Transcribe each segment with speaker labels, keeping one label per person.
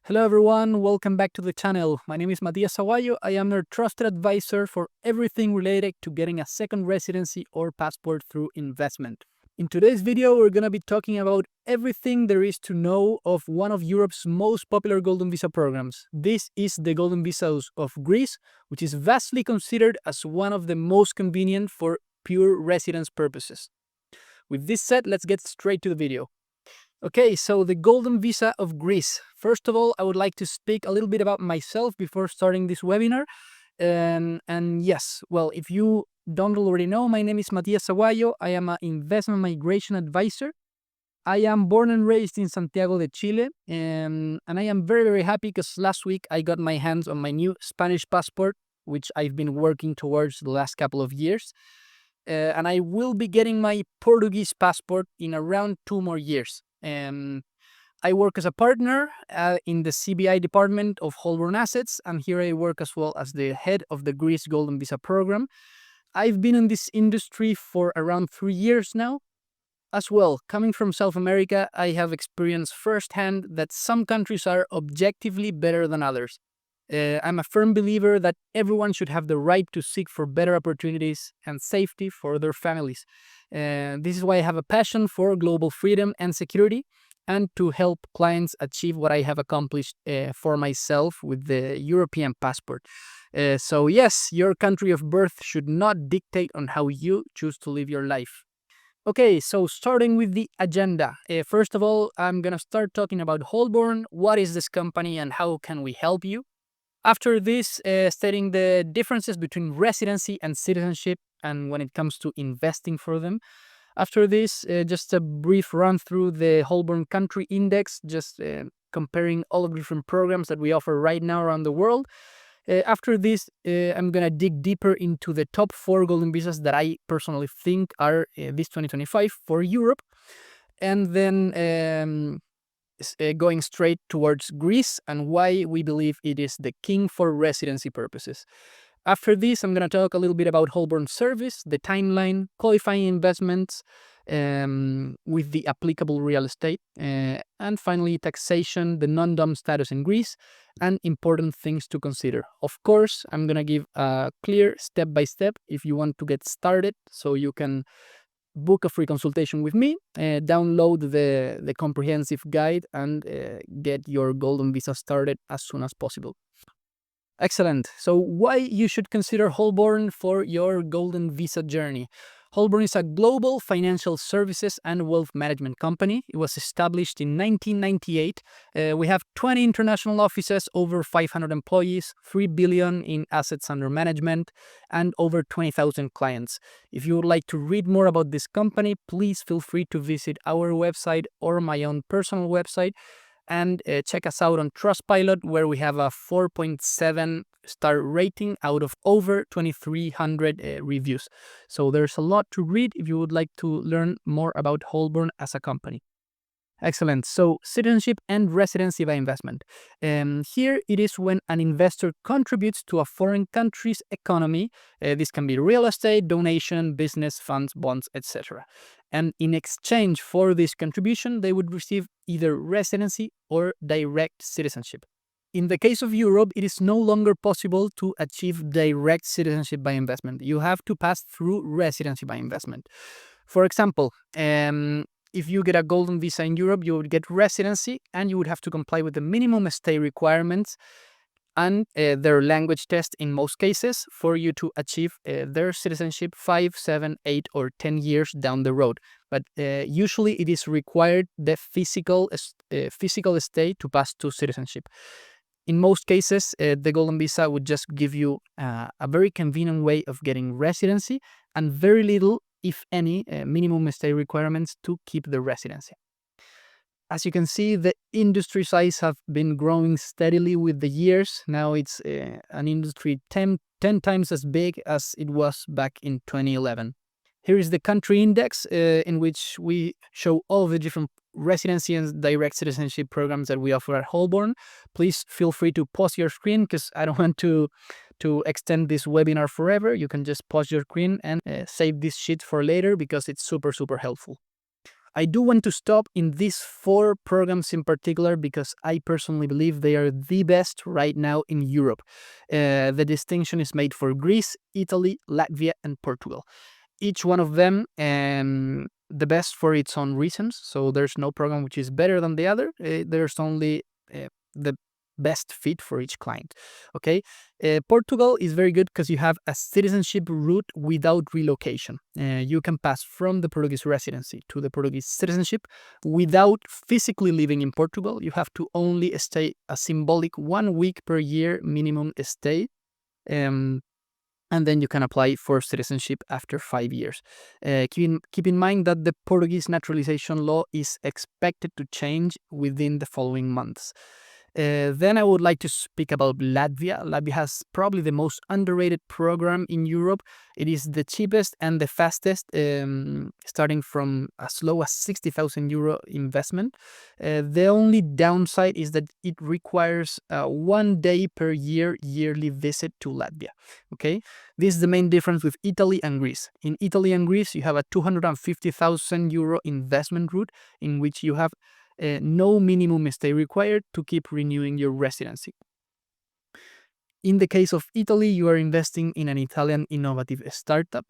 Speaker 1: Hello everyone, welcome back to the channel. My name is Matias Aguayo. I am your trusted advisor for everything related to getting a second residency or passport through investment. In today's video, we're going to be talking about everything there is to know of one of Europe's most popular Golden Visa programs. This is the Golden Visa of Greece, which is vastly considered as one of the most convenient for pure residence purposes. With this said, let's get straight to the video. Okay, so the Golden Visa of Greece. First of all, I would like to speak a little bit about myself before starting this webinar. And yes, well, if you don't already know, my name is Matias Aguayo. I am an investment migration advisor. I am born and raised in Santiago de Chile, and I am very, very happy because last week I got my hands on my new Spanish passport, which I've been working towards the last couple of years. And I will be getting my Portuguese passport in around 2 more years. I work as a partner in the CBI department of Holborn Assets, and here I work as well as the head of the Greece Golden Visa program. I've been in this industry for around 3 years now. As well, coming from South America, I have experienced firsthand that some countries are objectively better than others. I'm a firm believer that everyone should have the right to seek for better opportunities and safety for their families. This is why I have a passion for global freedom and security and to help clients achieve what I have accomplished for myself with the European passport. So yes, your country of birth should not dictate on how you choose to live your life. Okay, so starting with the agenda. First of all, I'm going to start talking about Holborn. What is this company and how can we help you? After this, stating the differences between residency and citizenship and when it comes to investing for them. After this, just a brief run through the Holborn Country Index, just comparing all of the different programs that we offer right now around the world. After this, I'm going to dig deeper into the top 4 Golden Visas that I personally think are this 2025 for Europe. And then going straight towards Greece and why we believe it is the king for residency purposes. After this, I'm going to talk a little bit about Holborn service, the timeline, qualifying investments with the applicable real estate, and finally taxation, the non-dom status in Greece, and important things to consider. Of course, I'm going to give a clear step-by-step if you want to get started, so you can book a free consultation with me, download the comprehensive guide, and get your Golden Visa started as soon as possible. Excellent. So why you should consider Holborn for your Golden Visa journey? Holborn is a global financial services and wealth management company. It was established in 1998. We have 20 international offices, over 500 employees, 3 billion in assets under management, and over 20,000 clients. If you would like to read more about this company, please feel free to visit our website or my own personal website and check us out on Trustpilot, where we have a 4.7 star rating out of over 2,300 reviews. So there's a lot to read if you would like to learn more about Holborn as a company. Excellent. So citizenship and residency by investment. Here it is when an investor contributes to a foreign country's economy. This can be real estate, donation, business, funds, bonds, etc. And in exchange for this contribution, they would receive either residency or direct citizenship. In the case of Europe, it is no longer possible to achieve direct citizenship by investment. You have to pass through residency by investment. For example, if you get a Golden Visa in Europe, you would get residency and you would have to comply with the minimum stay requirements and their language test in most cases for you to achieve their citizenship 5, 7, 8, or 10 years down the road. But usually it is required the physical stay to pass to citizenship. In most cases, the Golden Visa would just give you a very convenient way of getting residency and very little, if any, minimum stay requirements to keep the residency. As you can see, the industry size have been growing steadily with the years. Now it's an industry 10 times as big as it was back in 2011. Here is the country index in which we show all the different residency and direct citizenship programs that we offer at Holborn. Please feel free to pause your screen because I don't want to extend this webinar forever. You can just pause your screen and save this sheet for later because it's super, super helpful. I do want to stop in these 4 programs in particular because I personally believe they are the best right now in Europe. The distinction is made for Greece, Italy, Latvia, and Portugal. Each one of them the best for its own reasons. So there's no program which is better than the other. There's only the best fit for each client. Okay, Portugal is very good because you have a citizenship route without relocation. You can pass from the Portuguese residency to the Portuguese citizenship without physically living in Portugal. You have to only stay a symbolic 1 week per year minimum stay. And then you can apply for citizenship after 5 years. Keep in mind that the Portuguese naturalization law is expected to change within the following months. Then I would like to speak about Latvia. Latvia has probably the most underrated program in Europe. It is the cheapest and the fastest, starting from as low as 60,000 euro investment. The only downside is that it requires 1 day per year yearly visit to Latvia. Okay, this is the main difference with Italy and Greece. In Italy and Greece, you have a 250,000 euro investment route in which you have no minimum stay required to keep renewing your residency. In the case of Italy, you are investing in an Italian innovative startup.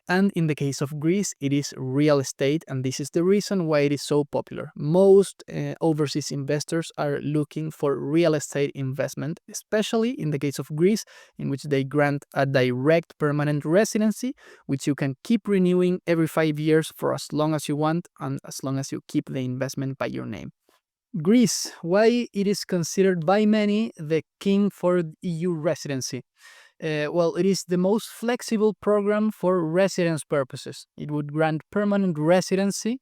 Speaker 1: And in the case of Greece, it is real estate, and this is the reason why it is so popular. Most overseas investors are looking for real estate investment, especially in the case of Greece, in which they grant a direct permanent residency, which you can keep renewing every 5 years for as long as you want, and as long as you keep the investment by your name. Greece, why it is considered by many the king for EU residency? Well, it is the most flexible program for residence purposes. It would grant permanent residency,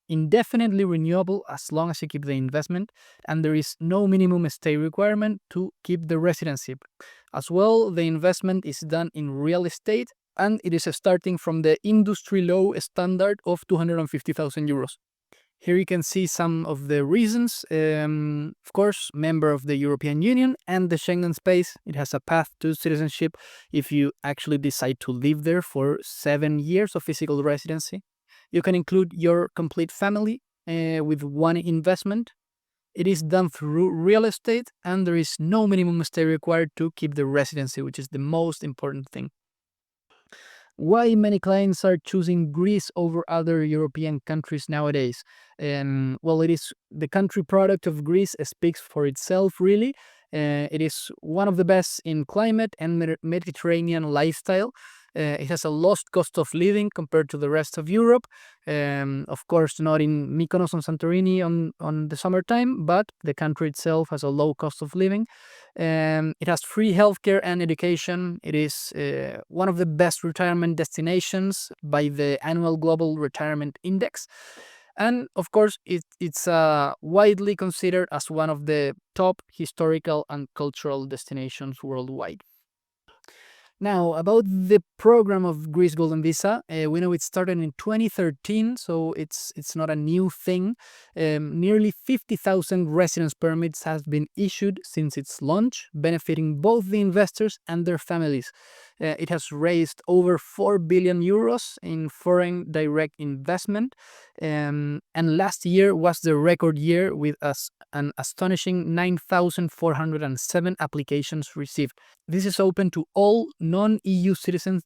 Speaker 1: indefinitely renewable as long as you keep the investment, and there is no minimum stay requirement to keep the residency. As well, the investment is done in real estate, and it is starting from the industry law standard of 250,000 euros. Here you can see some of the reasons. Of course, member of the European Union and the Schengen space. It has a path to citizenship if you actually decide to live there for 7 years of physical residency. You can include your complete family with 1 investment. It is done through real estate, and there is no minimum stay required to keep the residency, which is the most important thing. Why many clients are choosing Greece over other European countries nowadays? Well, it is the country product of Greece speaks for itself, really. It is one of the best in climate and Mediterranean lifestyle. It has a lost cost of living compared to the rest of Europe. Of course, not in Mykonos and Santorini on the summertime, but the country itself has a low cost of living. It has free healthcare and education. It is one of the best retirement destinations by the annual Global Retirement Index. And of course, it's widely considered as one of the top historical and cultural destinations worldwide. Now, about the program of Greece Golden Visa, we know it started in 2013, so it's not a new thing. Nearly 50,000 residence permits have been issued since its launch, benefiting both the investors and their families. It has raised over 4 billion euros in foreign direct investment, and last year was the record year with an astonishing 9,407 applications received. This is open to all non-EU citizens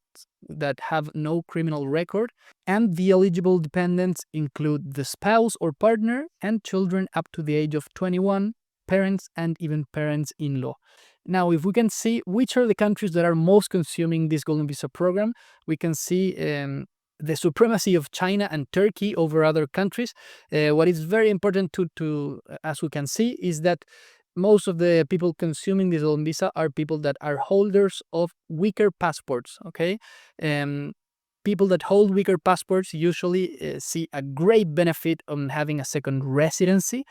Speaker 1: that have no criminal record, and the eligible dependents include the spouse or partner and children up to the age of 21, parents, and even parents-in-law. Now, if we can see which are the countries that are most consuming this Golden Visa program, we can see the supremacy of China and Turkey over other countries. What is very important to as we can see, is that most of the people consuming this Golden Visa are people that are holders of weaker passports, okay? People that hold weaker passports usually see a great benefit on having a second residency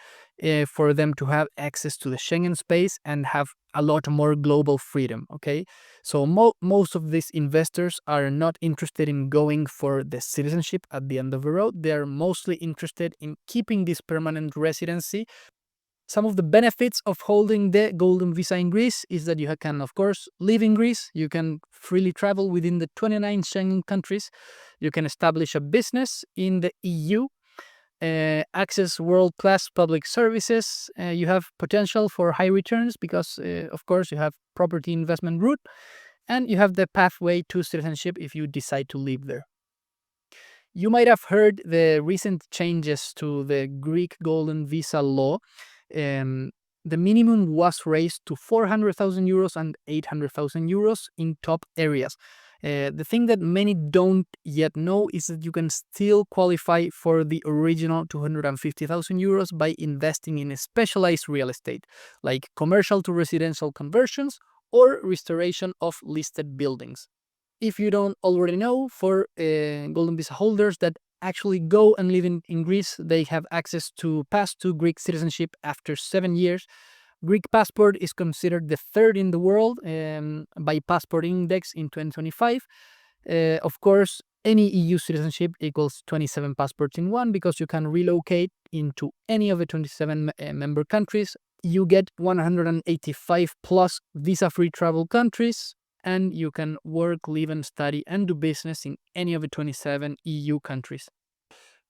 Speaker 1: for them to have access to the Schengen space and have a lot more global freedom, okay? So most of these investors are not interested in going for the citizenship at the end of the road. They are mostly interested in keeping this permanent residency. Some of the benefits of holding the Golden Visa in Greece is that you can, of course, live in Greece. You can freely travel within the 29 Schengen countries. You can establish a business in the EU. access world-class public services. You have potential for high returns because, of course, you have property investment route, and you have the pathway to citizenship if you decide to live there. You might have heard the recent changes to the Greek Golden Visa law. The minimum was raised to 400,000 euros and 800,000 euros in top areas. The thing that many don't yet know is that you can still qualify for the original 250,000 euros by investing in a specialized real estate, like commercial to residential conversions or restoration of listed buildings. If you don't already know, for Golden Visa holders that actually go and live in Greece, they have access to pass to Greek citizenship after 7 years. Greek passport is considered the third in the world by Passport Index in 2025. Of course, any EU citizenship equals 27 passports in one because you can relocate into any of the 27 member countries. You get 185 plus visa-free travel countries, and you can work, live, and study and do business in any of the 27 EU countries.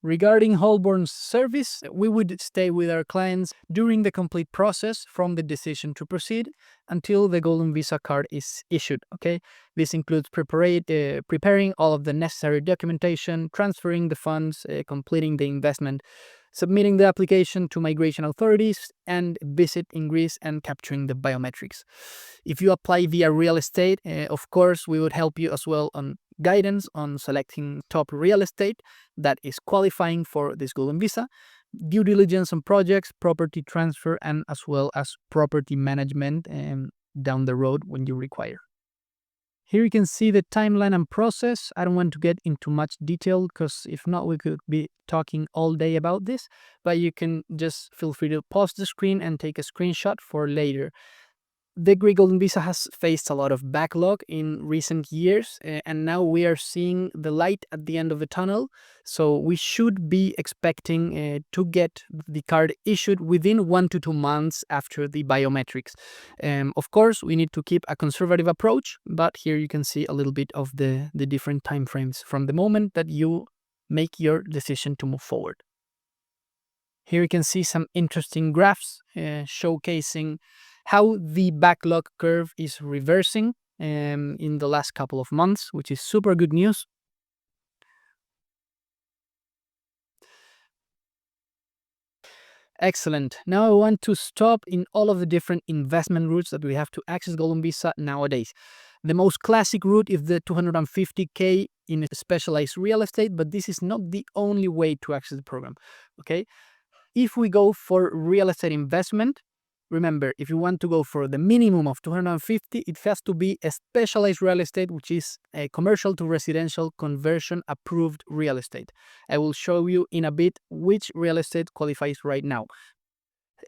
Speaker 1: Regarding Holborn's service, we would stay with our clients during the complete process from the decision to proceed until the Golden Visa card is issued. Okay, this includes preparing all of the necessary documentation, transferring the funds, completing the investment, submitting the application to migration authorities, and visiting Greece and capturing the biometrics. If you apply via real estate, of course, we would help you as well on guidance on selecting top real estate that is qualifying for this Golden Visa, due diligence on projects, property transfer, and as well as property management down the road when you require. Here you can see the timeline and process. I don't want to get into much detail because if not, we could be talking all day about this, but you can just feel free to pause the screen and take a screenshot for later. The Greek Golden Visa has faced a lot of backlog in recent years, and now we are seeing the light at the end of the tunnel. So we should be expecting to get the card issued within 1 to 2 months after the biometrics. Of course, we need to keep a conservative approach, but here you can see a little bit of the different timeframes from the moment that you make your decision to move forward. Here you can see some interesting graphs showcasing how the backlog curve is reversing in the last couple of months, which is super good news. Excellent. Now I want to stop in all of the different investment routes that we have to access Golden Visa nowadays. The most classic route is the 250K in specialized real estate, but this is not the only way to access the program. Okay, if we go for real estate investment, remember, if you want to go for the minimum of 250, it has to be a specialized real estate, which is a commercial to residential conversion approved real estate. I will show you in a bit which real estate qualifies right now.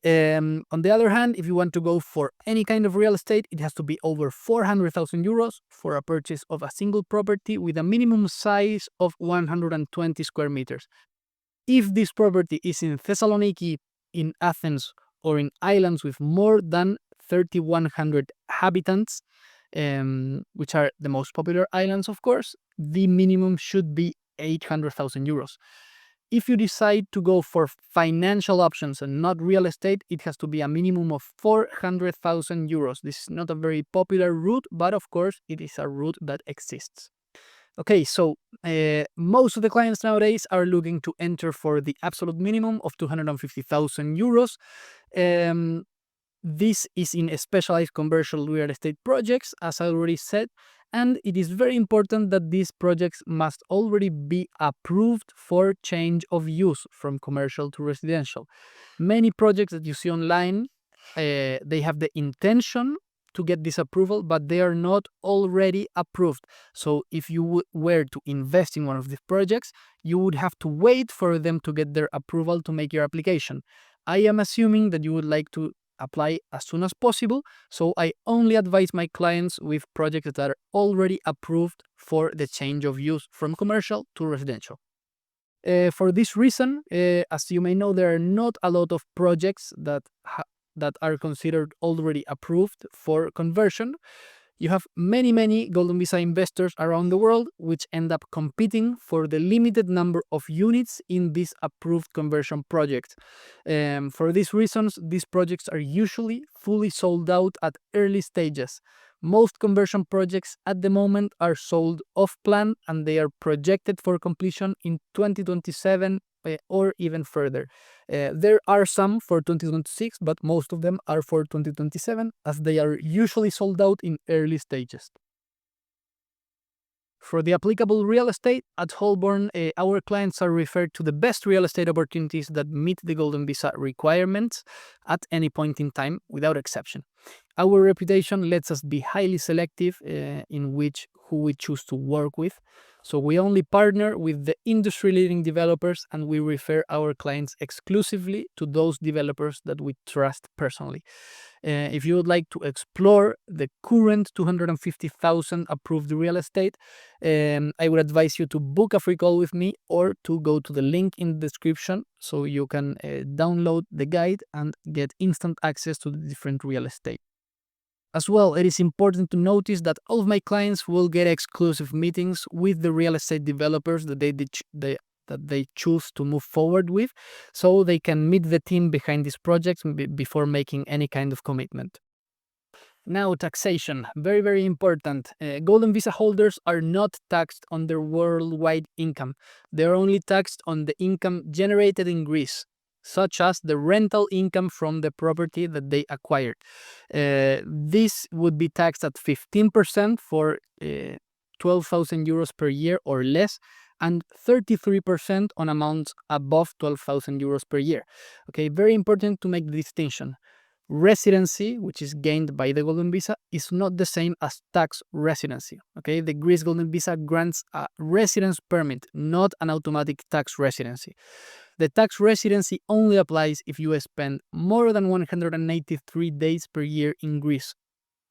Speaker 1: On the other hand, if you want to go for any kind of real estate, it has to be over 400,000 euros for a purchase of a single property with a minimum size of 120 square meters. If this property is in Thessaloniki, in Athens, or in islands with more than 3,100 inhabitants, which are the most popular islands, of course, the minimum should be 800,000 euros. If you decide to go for financial options and not real estate, it has to be a minimum of 400,000 euros. This is not a very popular route, but of course, it is a route that exists. Okay, so most of the clients nowadays are looking to enter for the absolute minimum of 250,000 euros. This is in specialized commercial real estate projects, as I already said, and it is very important that these projects must already be approved for change of use from commercial to residential. Many projects that you see online, they have the intention to get this approval, but they are not already approved. So if you were to invest in one of these projects, you would have to wait for them to get their approval to make your application. I am assuming that you would like to apply as soon as possible, so I only advise my clients with projects that are already approved for the change of use from commercial to residential. For this reason, as you may know, there are not a lot of projects that are considered already approved for conversion. You have many Golden Visa investors around the world which end up competing for the limited number of units in these approved conversion projects. For these reasons, these projects are usually fully sold out at early stages. Most conversion projects at the moment are sold off plan and they are projected for completion in 2027 or even further. There are some for 2026, but most of them are for 2027 as they are usually sold out in early stages. For the applicable real estate, at Holborn, our clients are referred to the best real estate opportunities that meet the Golden Visa requirements at any point in time, without exception. Our reputation lets us be highly selective in who we choose to work with. So we only partner with the industry-leading developers and we refer our clients exclusively to those developers that we trust personally. If you would like to explore the current 250,000 approved real estate, I would advise you to book a free call with me or to go to the link in the description so you can download the guide and get instant access to the different real estate. As well, it is important to notice that all of my clients will get exclusive meetings with the real estate developers that they choose to move forward with, so they can meet the team behind these projects before making any kind of commitment. Now, taxation, very important. Golden Visa holders are not taxed on their worldwide income. They're only taxed on the income generated in Greece, such as the rental income from the property that they acquired. This would be taxed at 15% for 12,000 euros per year or less, and 33% on amounts above 12,000 euros per year. Okay, very important to make the distinction. Residency, which is gained by the Golden Visa, is not the same as tax residency. Okay, the Greece Golden Visa grants a residence permit, not an automatic tax residency. The tax residency only applies if you spend more than 183 days per year in Greece.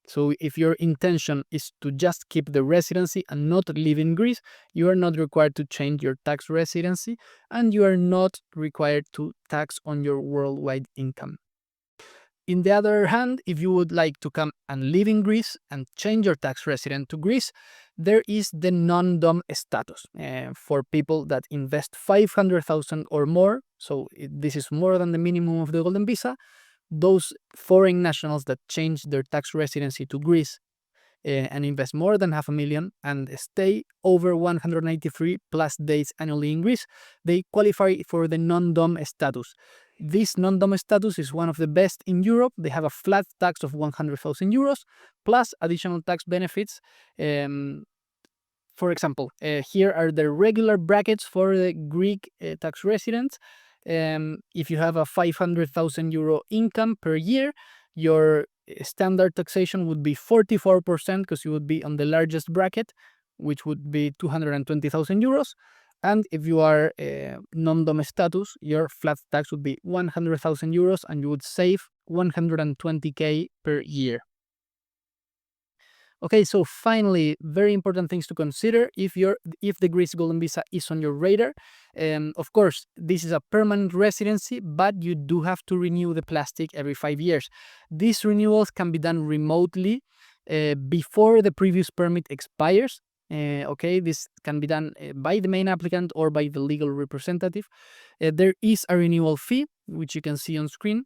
Speaker 1: So if your intention is to just keep the residency and not live in Greece, you are not required to change your tax residency and you are not required to tax on your worldwide income. In the other hand, if you would like to come and live in Greece and change your tax resident to Greece, there is the non-dom status for people that invest 500,000 or more. So this is more than the minimum of the Golden Visa. Those foreign nationals that change their tax residency to Greece and invest more than 500,000 and stay over 193 plus days annually in Greece, they qualify for the non-dom status. This non-dom status is one of the best in Europe. They have a flat tax of 100,000 euros plus additional tax benefits. For example, here are the regular brackets for the Greek tax residents. If you have a 500,000 euro income per year, your standard taxation would be 44% because you would be on the largest bracket, which would be 220,000 euros. And if you are non-dom status, your flat tax would be 100,000 euros and you would save 120k per year. Okay, so finally, very important things to consider if the Greece Golden Visa is on your radar. Of course, this is a permanent residency, but you do have to renew the plastic every 5 years. These renewals can be done remotely before the previous permit expires. Okay, this can be done by the main applicant or by the legal representative. There is a renewal fee, which you can see on screen.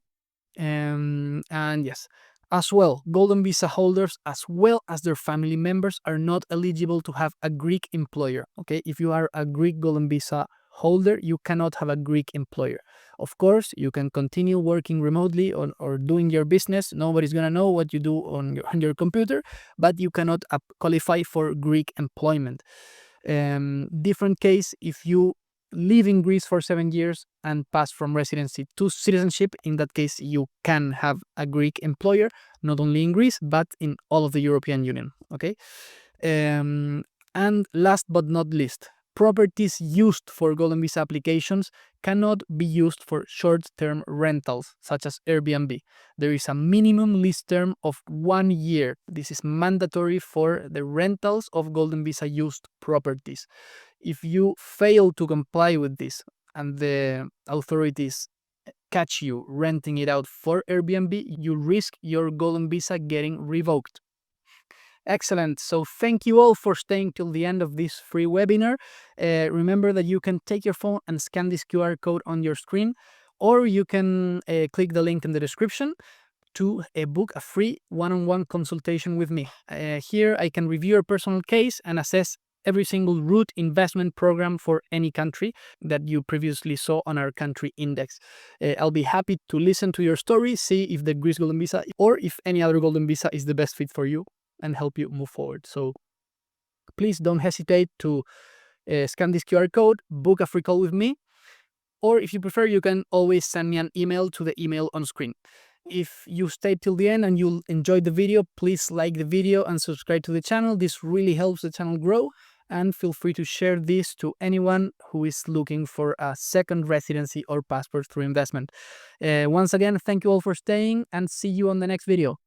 Speaker 1: And yes, as well, Golden Visa holders, as well as their family members, are not eligible to have a Greek employer. Okay, if you are a Greek Golden Visa holder, you cannot have a Greek employer. Of course, you can continue working remotely or doing your business. Nobody's gonna know what you do on your computer, but you cannot qualify for Greek employment. Different case if you live in Greece for 7 years and pass from residency to citizenship. In that case, you can have a Greek employer, not only in Greece, but in all of the European Union. Okay. And last but not least, properties used for Golden Visa applications cannot be used for short-term rentals, such as Airbnb. There is a minimum lease term of 1 year. This is mandatory for the rentals of Golden Visa used properties. If you fail to comply with this and the authorities catch you renting it out for Airbnb, you risk your Golden Visa getting revoked. Excellent. So thank you all for staying till the end of this free webinar. Remember that you can take your phone and scan this QR code on your screen, or you can click the link in the description to book a free one-on-one consultation with me. Here I can review your personal case and assess every single route investment program for any country that you previously saw on our country index. I'll be happy to listen to your story, see if the Greece Golden Visa or if any other Golden Visa is the best fit for you, and help you move forward. So please don't hesitate to scan this QR code, book a free call with me, or if you prefer, you can always send me an email to the email on screen. If you stayed till the end and you enjoyed the video, please like the video and subscribe to the channel. This really helps the channel grow, and feel free to share this to anyone who is looking for a second residency or passport through investment. Once again, thank you all for staying, and see you on the next video.